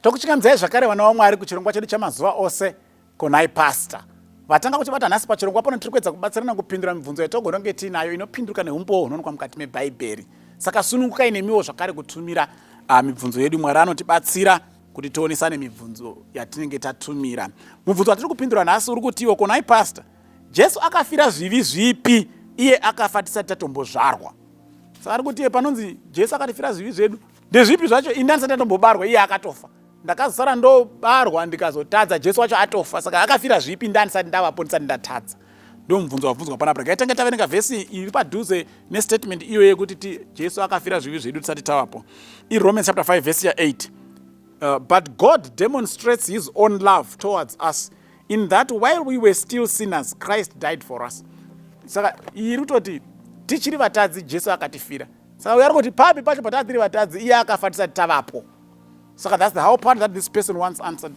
Tokuchingamdzai zvakare vana vaMwari kuchirongwa chedu chamazuva ose Ko Nhai Pastor. Vatanga kuchibata nhasi pachirongwa pano tiri kuedza kubatsirana kupindura mibvunzo yatogona kunge tinayo inopinduka neumbo hunowanikwa mukati meBhaibheri. Saka sunungukai nemiwo zvakare kutumira mibvunzo yedu. Mwari anotibatsira kuti tionesane mibvunzo yatinenge tatumira. Mubvunzo watiri kupindura nhasi uri kuti iwo Ko Nhai Pastor, Jesu akafira zvivi zvipi iye akafa tisati tambozvarwa? Saka ari kuti panonzi Jesu akatifira zvivi zvedu, ndezvipi zvacho? Ini ndisati ndatombobarwa iye akatofa. Ndakazosara ndobarwa ndikazotadza Jesu wacho atofa. Saka akafira zvipi ndisati ndavapo ndisati ndatadza? Ndo mubvunzo wabvunzwa panapa. Ngatitange taverenga vhesi iri padhuze nestatement iyo yekuti Jesu akafira zvivi zvedu tisati tavapo. Romans chapter 5 verse 8. But God demonstrates his own love towards us in that while we were still sinners, Christ died for us. Saka iri kutoti tichiri vatadzi Jesu akatifira. Saka uyari kuti papi pacho patiri vatadzi iye akafa tisati tavapo. Saka that's the how part that this person wants answered.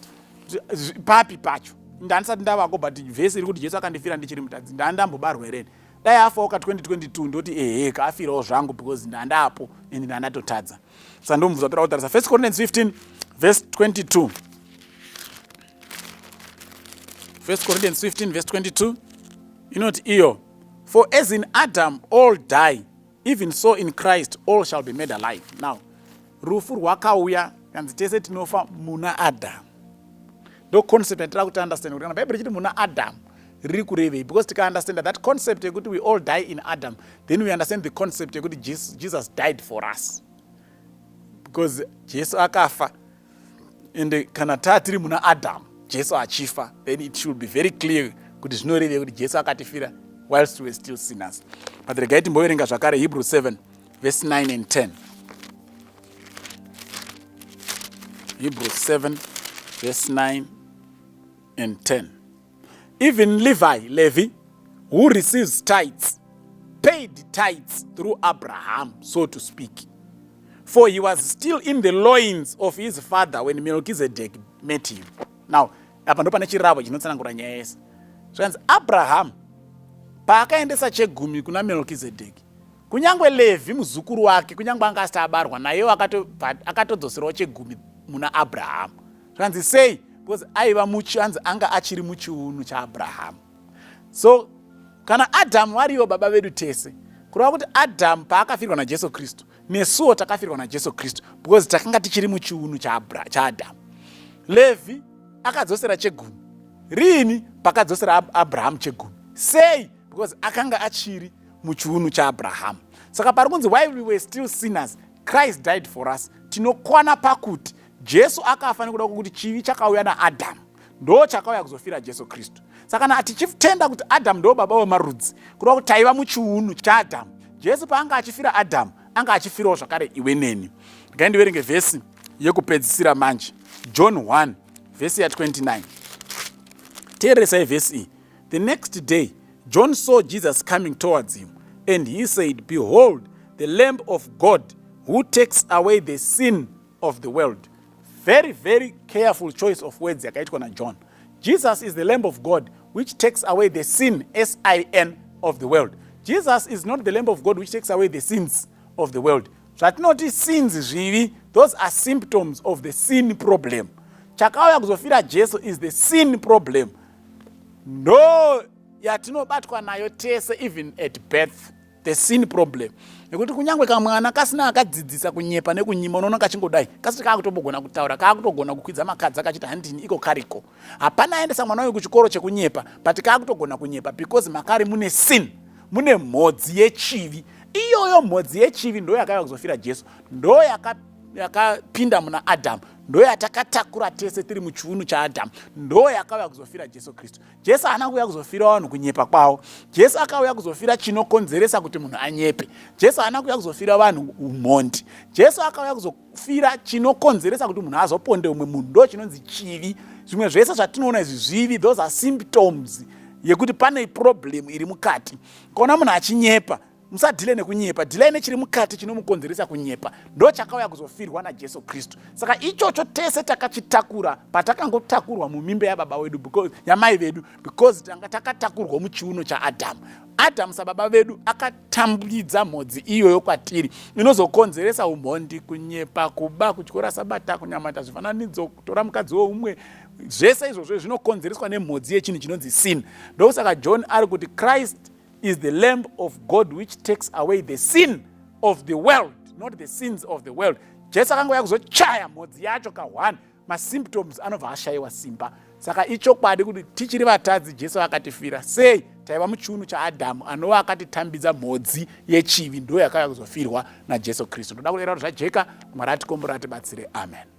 Papi pacho ndanisati ndavako, but vhesi iri kuti Jesu akandifira ndichiri mutadzi, ndandambobarwa here. Dai afawo ka 2022 ndoti kafirawo zvangu because ndandapo and ndandatotadza. Saka ndomubvunzo wapera kutarisa 1 Corinthians 15 verse 22. 1 Corinthians 15 verse 22 inoti iyo, for as in Adam all die, even so in Christ all shall be made alive. Now rufu rwakauya kanzi tese tinofa muna Adam. Ndo concept yatira kuti understand kuti kana Bible ichiti muna Adam riri kurevei, because tika understand that concept yekuti we all die in Adam, then we understand the concept yekuti Jesus died for us, because Jesu akafa and kana tatiri muna Adam Jesu achifa, then it should be very clear kuti zvinorevei kuti Jesu akatifira whilst we were still sinners. But regai timboverenga zvakare Hebrews 7 verse 9 and 10. Hebrews 7 verse 9 and 10. Even Levi, who receives tithes, paid tithes through Abraham, so to speak. For he was still in the loins of his father when Melchizedek met him. Now, apa ndo pane chiravo chinotsanangura nyaya yese. Zvanzi Abraham paakaendesa chegumi kuna Melchizedek, kunyangwe Levi muzukuru wake, kunyangwe anga asati abarwa, nayewo akatodzoserawo chegumi muna Abraham. Zvanzi sei? Because aiva muchanzi anga achiri muchiunu chaAbraham. So kana Adam wariwo baba vedu tese, kureva kuti Adam paakafirwa naJesu Kristu, nesuwo takafirwa naJesu Kristu, because takanga tichiri muchiunu chaAdam. Levi akadzosera chegumi. Rini pakadzosera Abraham chegumi? Sei? Because akanga achiri muchiunu chaAbraham. Saka pari kunzi while we were still sinners, Christ died for us. Tinokwana pakuti Jesu akafa nekuda kuti chivi chakauya naAdam, ndo chakauya kuzofira Jesu Kristu. Saka kana tichitenda kuti Adam ndo baba wemarudzi, kureva kuti taiva muchiunu chaAdam, Jesu paanga achifira Adam anga achifirawo zvakare iwe neni. Ngaindiverenge vhesi yekupedzisira manje, John 1 vhesi ya 29. Teeresai vhesi iyi. The next day John saw Jesus coming towards him, and he said, behold, the Lamb of God who takes away the sin of the world. Very, very careful choice of words yakaitwa na John. Jesus is the Lamb of God which takes away the sin, S-I-N, of the world. Jesus is not the Lamb of God which takes away the sins of the world. Zvatinoti sins zvivi, those are symptoms of the sin problem. Chakauya kuzofira Jesu is the sin problem. No, yatinobatwa nayo tese even at birth, the sin problem. Nekuti kunyangwe kamwana kasina akadzidzisa kunyepa nekunyima, unoona kachingodai kasiti kakutogona kutaura, kakutogona kukwidza makadza kachita handini iko kariko. Hapana aendesa mwana uyu kuchikoro chekunyepa, but kakutogona kunyepa because makari mune sin, mune mhodzi yechivi. Iyoyo mhodzi yechivi ndo yakauya kuzofira Jesu, ndo yakapinda muna Adam, ndo yatakatakura tese tiri muchiunu chaAdam, ndo yakauya kuzofira Jesu Kristu. Jesu haana kuuya kuzofira vanhu kunyepa kwawo. Jesu akauya kuzofira chinokonzeresa kuti munhu anyepe. Jesu haana kuuya kuzofira vanhu umhondi. Jesu akauya kuzofira chinokonzeresa kuti munhu azoponde umwe munhu, ndo chinonzi chivi. Zvimwe zvese zvatinoona izvi zvivi, those are symptoms yekuti pane problem iri mukati. Kona munhu achinyepa, musadhile nekunyepa, dhilai nechiri mukati chinomukonzeresa kunyepa. Ndo chakauya kuzofirwa naJesu Kristu. Saka ichocho tese takachitakura patakangotakurwa mumimba yababa vedu, yamai vedu, because takatakurwa muchiuno chaAdhamu. Adhamu sababa vedu akatambidza mhodzi iyoyo kwatiri inozokonzeresa umhondi, kunyepa, kuba, kutyora sabata, kunyamata zvifananidzo, kutora mukadzi woumwe. Zvese izvozvo zvinokonzereswa nemhodzi yechinhu chinonzi sin. Ndosaka John ari kuti Christ is the Lamb of God which takes away the sin of the world, not the sins of the world. Jesu akangouya kuzochaya mhodzi yacho ka1, masymptoms anobva ashayiwa simba. Saka ichokwadi kuti tichiri vatadzi Jesu akatifira. Sei taiva muchiuno chaAdhamu anova akatitambidza mhodzi yechivi, ndo yakauya kuzofirwa naJesu Kristu. Ndoda kureva kuti zvajeka, Mwari atikomborera atibatsire. Amen.